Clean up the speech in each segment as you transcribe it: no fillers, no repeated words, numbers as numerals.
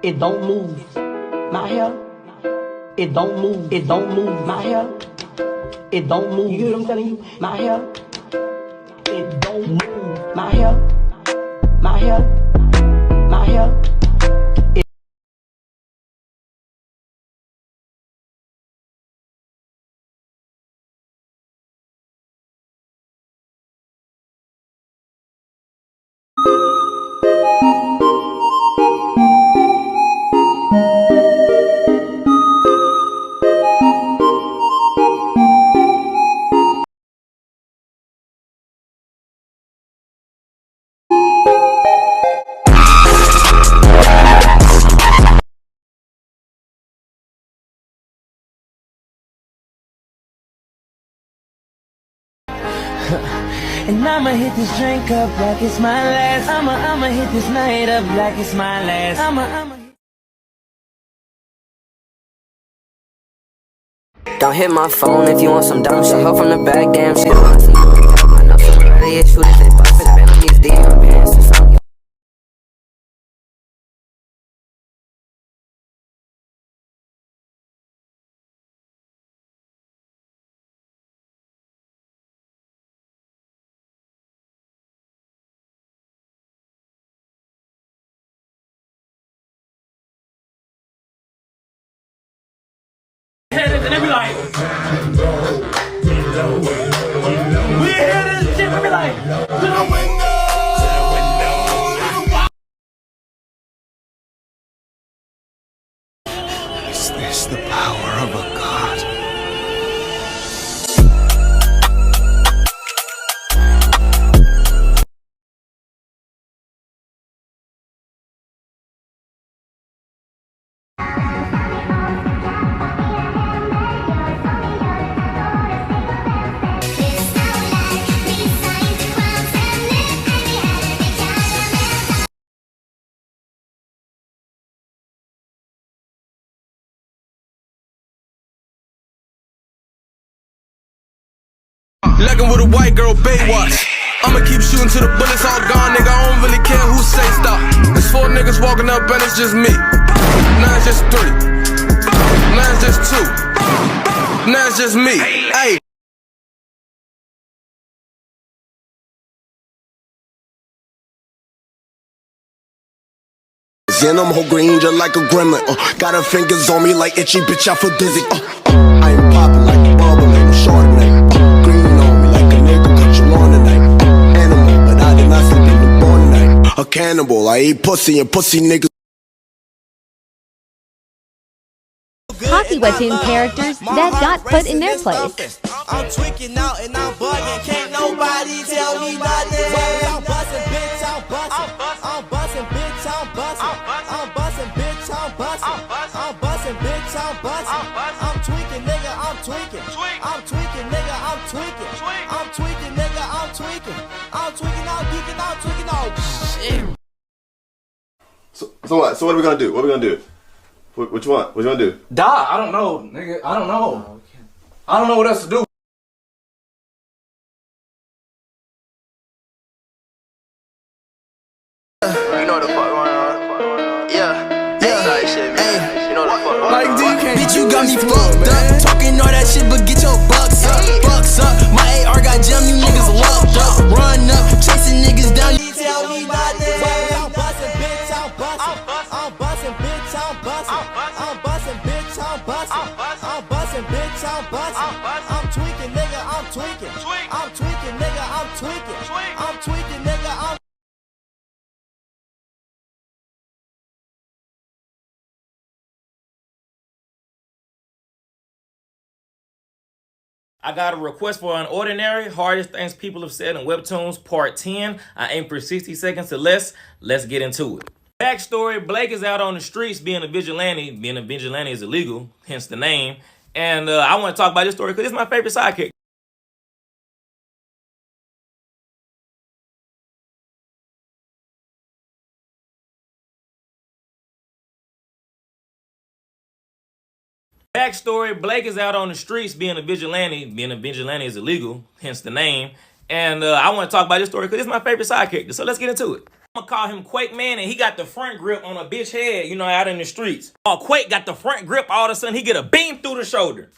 It don't move. My hair. It don't move. It don't move. My hair. It don't move. You hear what I'm telling you? My hair. It don't move. My hair. My hair. My hair. And I'ma hit this drink up like it's my last. I'ma hit this night up like it's my last. Don't hit my phone if you want some dumb shit. Hoe from the back, damn shit. I know somebody is shoot if they bust it. Been on these DM bands since I'm young. And they be like, we hear this shit, we be like, to the window. Is this the power of a god? Legging with a white girl, Baywatch. I'ma keep shooting till the bullets all gone, nigga. I don't really care who say stop. There's 4 niggas walking up and it's just me. Now it's just 3. Now it's just 2. Now it's just me. Hey. And I'm whole green just like a gremlin. Got her fingers on me like itchy bitch, I feel dizzy. I ain't popping like a bubble, ain't Chardonnay. Green on me like a nigga cut you on tonight. Animal, but I did not sleep in the morning night. A cannibal, I eat pussy and pussy niggas. Hockey webtoon characters that got put in their place. I'm tweaking out and I'm bugging. Can't nobody tell me nothing. I'm busting, bitch, I'm busting. I'm busting, bitch, I'm busting. I'm busting, bitch, I'm busting. I'm busting, bitch, I'm busting. I'm tweaking, nigga, I'm tweaking. I'm tweaking, nigga, I'm tweaking. I'm tweaking, nigga, I'm tweaking. I'm tweaking, I'm geeking, I'm tweaking, oh shit. So what? So what are we gonna do? What are we gonna do? What you want? What you wanna do? Die, I don't know, nigga, I don't know. I don't know what else to do. You know the fuck going on. Yeah. Hey, shit, man. You know the fuck going on. Like DK. Bitch, you got me fucked up. Talking all that shit, but get your bucks up. Bucks up. My AR got jammed, you niggas locked up. Run up, chasing niggas down. You tell me nothing. I'm busting, bitch, I'm busting. I'm busting, bitch, I'm busting. I'm busting, bitch, I'm busting. I'm busting, bitch, I'm busting. I'm tweaking, nigga, I'm tweaking. I'm tweaking, nigga, I'm tweaking. I'm tweaking, nigga, I'm. I got a request for UnOrdinary, hardest things people have said in webtoons, part 10. I aim for 60 seconds or less. Let's get into it. Backstory, Blake is out on the streets being a vigilante. Being a vigilante is illegal, hence the name. And I want to talk about this story because it's my favorite sidekick. Backstory, Blake is out on the streets being a vigilante. Being a vigilante is illegal, hence the name. And I want to talk about this story because it's my favorite side character. So let's get into it. I'ma call him Quake Man, and he got the front grip on a bitch head, you know, out in the streets. While Quake got the front grip, all of a sudden he get a beam through the shoulder.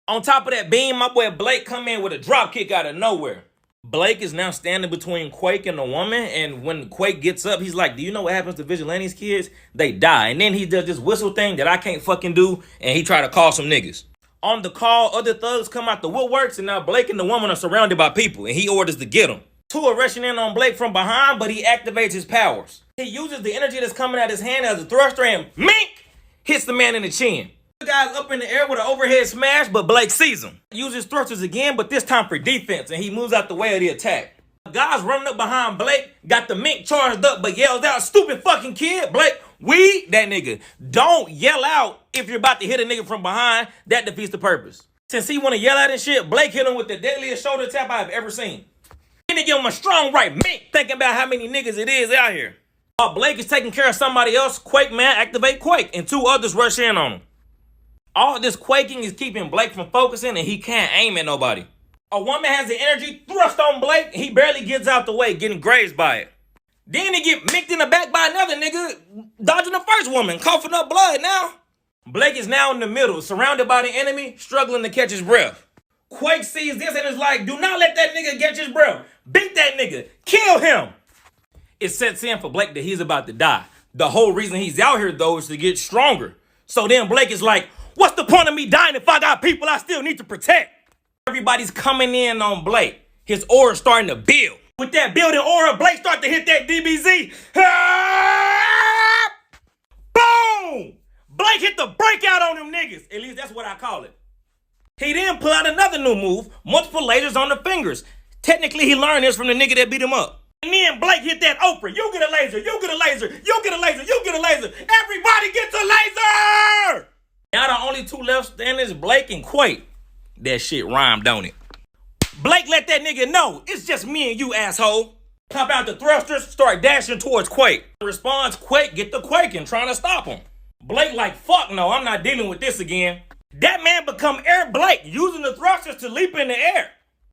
On top of that beam, my boy Blake come in with a drop kick out of nowhere. Blake is now standing between Quake and the woman, and when Quake gets up, he's like, do you know what happens to Vigilante's kids? They die. And then he does this whistle thing that I can't fucking do, and he try to call some niggas. On the call, other thugs come out the woodworks, and now Blake and the woman are surrounded by people, and he orders to get them. Two are rushing in on Blake from behind, but he activates his powers. He uses the energy that's coming out his hand as a thruster, and mink! Hits the man in the chin. The guy's up in the air with an overhead smash, but Blake sees him. He uses thrusters again, but this time for defense, and he moves out the way of the attack. The guy's running up behind Blake, got the mink charged up, but yells out, stupid fucking kid. Blake, weed that nigga. Don't yell out if you're about to hit a nigga from behind. That defeats the purpose. Since he want to yell out and shit, Blake hit him with the deadliest shoulder tap I've ever seen. Then he give him a strong right mink, thinking about how many niggas it is out here. While Blake is taking care of somebody else, Quake Man activate Quake, and two others rush in on him. All this quaking is keeping Blake from focusing, and he can't aim at nobody. A woman has the energy thrust on Blake, and he barely gets out the way, getting grazed by it. Then he get minked in the back by another nigga, dodging the first woman, coughing up blood now. Blake is now in the middle, surrounded by the enemy, struggling to catch his breath. Quake sees this and is like, do not let that nigga catch his breath. Beat that nigga. Kill him. It sets in for Blake that he's about to die. The whole reason he's out here, though, is to get stronger. So then Blake is like, what's the point of me dying if I got people I still need to protect? Everybody's coming in on Blake. His aura's starting to build. With that building aura, Blake starts to hit that DBZ. Ah! Boom! Blake hit the breakout on them niggas. At least that's what I call it. He then pull out another new move, multiple lasers on the fingers. Technically, he learned this from the nigga that beat him up. And then Blake hit that Oprah. You get a laser, you get a laser, you get a laser, you get a laser. Everybody gets a laser! Now the only two left standing is Blake and Quake. That shit rhymed, don't it? Blake let that nigga know, it's just me and you, asshole. Pop out the thrusters, start dashing towards Quake. Responds, Quake, get the quaking, trying to stop him. Blake like, fuck no, I'm not dealing with this again. That man become Air Blake, using the thrusters to leap in the air.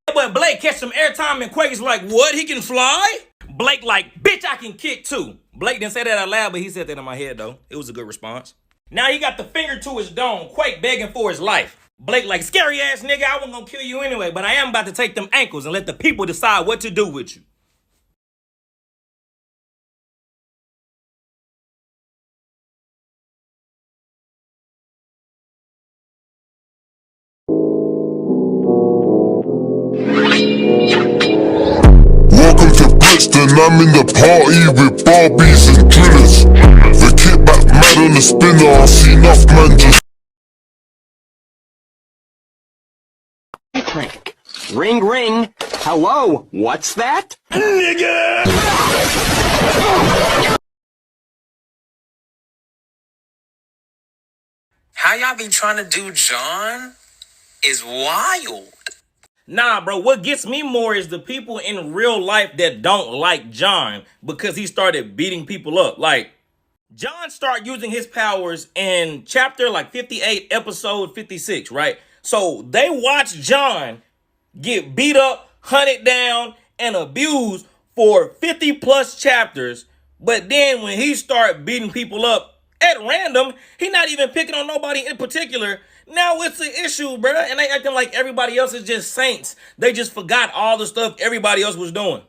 But Blake catch some airtime and Quake is like, what, he can fly? Blake like, bitch, I can kick too. Blake didn't say that out loud, but he said that in my head though. It was a good response. Now he got the finger to his dome, Quake begging for his life. Blake like, scary ass nigga, I wasn't gonna kill you anyway, but I am about to take them ankles and let the people decide what to do with you. Welcome to Brixton, I'm in the party with Barbies and drillers. The kickback mad on the spinner, I see enough man just Crank. Ring, ring. Hello, what's that? Nigga! How y'all be trying to do John is wild. Nah, bro, what gets me more is the people in real life that don't like John because he started beating people up. Like, John started using his powers in chapter like 58, episode 56, right? So they watch John get beat up, hunted down, and abused for 50 plus chapters. But then when he start beating people up at random, he not even picking on nobody in particular. Now it's an issue, bro. And they acting like everybody else is just saints. They just forgot all the stuff everybody else was doing.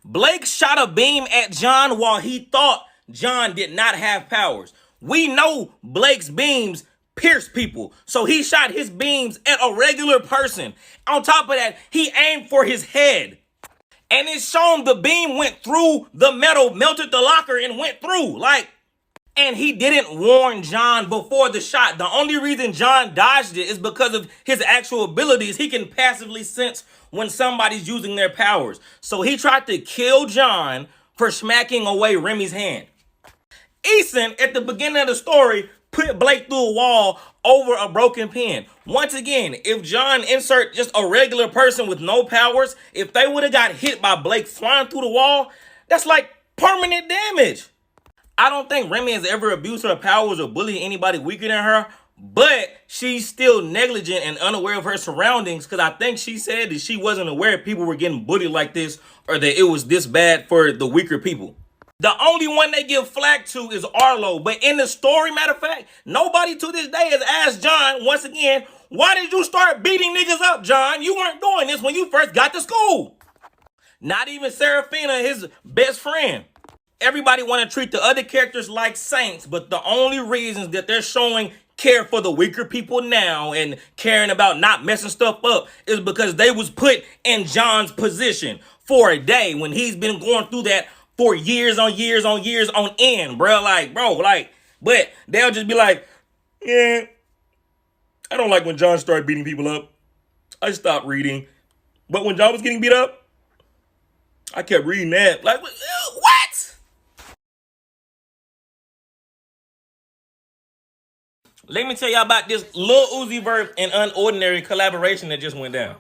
Blake shot a beam at John while he thought John did not have powers. We know Blake's beams pierce people. So he shot his beams at a regular person. On top of that, he aimed for his head. And it's shown the beam went through the metal, melted the locker, and went through. And he didn't warn John before the shot. The only reason John dodged it is because of his actual abilities. He can passively sense when somebody's using their powers. So he tried to kill John for smacking away Remy's hand. Eason, at the beginning of the story, put Blake through a wall over a broken pen. Once again, if John insert just a regular person with no powers, if they would have got hit by Blake flying through the wall, that's like permanent damage. I don't think Remy has ever abused her powers or bullied anybody weaker than her, but she's still negligent and unaware of her surroundings because I think she said that she wasn't aware people were getting bullied like this or that it was this bad for the weaker people. The only one they give flack to is Arlo. But in the story, matter of fact, nobody to this day has asked John, once again, why did you start beating niggas up, John? You weren't doing this when you first got to school. Not even Serafina, his best friend. Everybody want to treat the other characters like saints, but the only reasons that they're showing care for the weaker people now and caring about not messing stuff up is because they was put in John's position for a day when he's been going through that for years on years on years on end, bro. Like, but they'll just be like, yeah, I don't like when John started beating people up. I stopped reading. But when John was getting beat up, I kept reading that. Like, what? Let me tell y'all about this Lil Uzi Vert and UnOrdinary collaboration that just went down.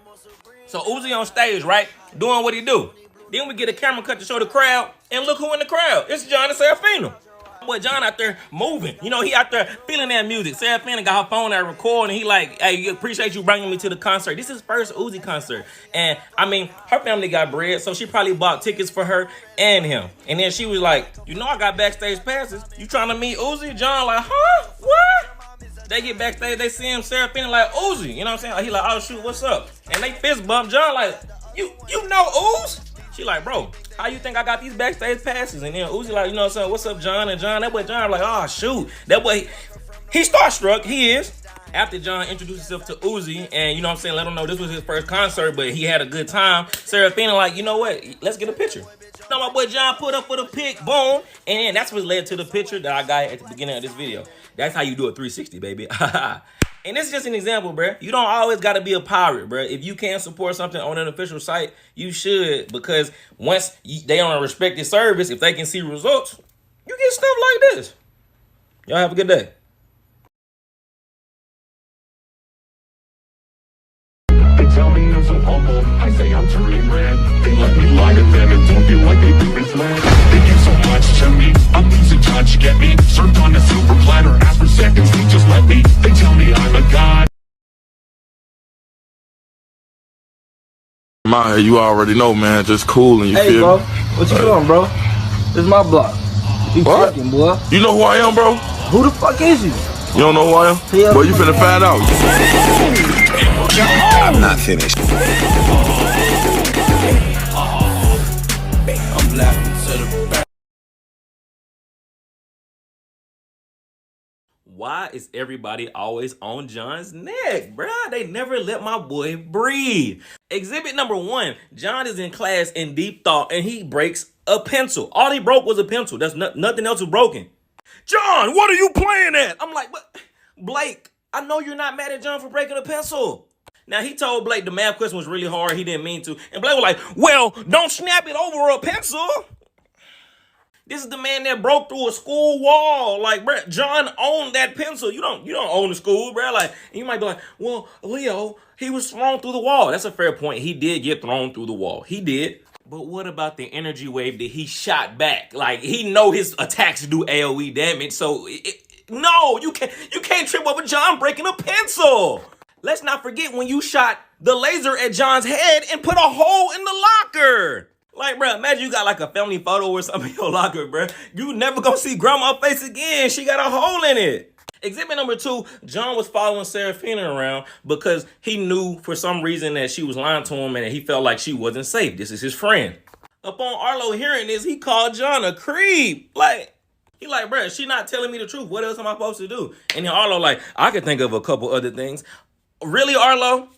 So Uzi on stage, right? Doing what he do. Then we get a camera cut to show the crowd, and look who in the crowd. It's John and Serafina. Boy, John out there moving. You know, he out there feeling that music. Serafina got her phone out recording, and he like, hey, appreciate you bringing me to the concert. This is his first Uzi concert. And, I mean, her family got bread, so she probably bought tickets for her and him. And then she was like, you know I got backstage passes. You trying to meet Uzi? John like, huh? What? They get backstage, they see him, Serafina like, Uzi. You know what I'm saying? He like, oh, shoot, what's up? And they fist bump. John like, you know Uzi? She like, bro, how you think I got these backstage passes? And then Uzi like, you know what I'm saying? What's up, John? And John, that boy John like, oh, shoot. That boy, he starstruck. He is. After John introduced himself to Uzi and, you know what I'm saying, let him know this was his first concert, but he had a good time. Serafina like, you know what? Let's get a picture. So my boy John put up for the pic, boom. And then that's what led to the picture that I got at the beginning of this video. That's how you do a 360, baby. And this is just an example, bro. You don't always got to be a pirate, bro. If you can't support something on an official site, you should. Because once they don't respect the service, if they can see results, you get stuff like this. Y'all have a good day. They tell me I'm so humble. I say I'm turning red. They let me lie to them and don't feel like they've been misled. They give so much to me. I'm losing touch, get me? Served on a silver platter. Ask for seconds, they just let me. They tell me I'm a god. My, you already know, man. Just cool and you feel bro, me? What you doing, bro? This is my block. You fucking, boy. You know who I am, bro? Who the fuck is you? You don't know who I am? Yeah. Boy, you finna find out. I'm not finished. I'm laughing to the back. Why is everybody always on John's neck, bruh? They never let my boy breathe. Exhibit number 1, John is in class in deep thought and he breaks a pencil. All he broke was a pencil. That's nothing else was broken. John, what are you playing at? I'm like, what? Blake, I know you're not mad at John for breaking a pencil. Now, he told Blake the math question was really hard. He didn't mean to. And Blake was like, well, don't snap it over a pencil. This is the man that broke through a school wall. Like, bro, John owned that pencil. You don't own the school, bro. Like, you might be like, well, Leo, he was thrown through the wall. That's a fair point. He did get thrown through the wall. He did. But what about the energy wave that he shot back? Like, he know his attacks do AoE damage. So, no, you can't trip over John breaking a pencil. Let's not forget when you shot the laser at John's head and put a hole in the locker. Like, bro, imagine you got like a family photo or something in your locker, bro. You never gonna see grandma's face again. She got a hole in it. Exhibit number 2, John was following Serafina around because he knew for some reason that she was lying to him and that he felt like she wasn't safe. This is his friend. Upon Arlo hearing this, he called John a creep. Like, he like, bro, she not telling me the truth. What else am I supposed to do? And then Arlo like, I could think of a couple other things. Really, Arlo?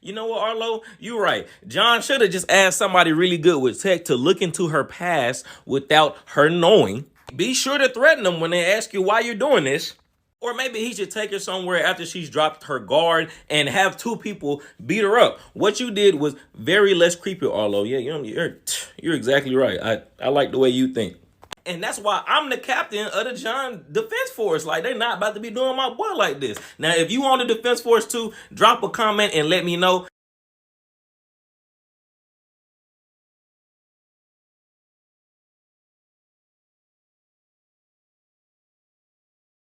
You know what, Arlo? You're right. John should have just asked somebody really good with tech to look into her past without her knowing. Be sure to threaten them when they ask you why you're doing this. Or maybe he should take her somewhere after she's dropped her guard and have 2 people beat her up. What you did was very less creepy, Arlo. Yeah, you're exactly right. I like the way you think. And that's why I'm the captain of the John Defense Force. Like, they're not about to be doing my boy like this. Now, if you on the Defense Force too, drop a comment and let me know.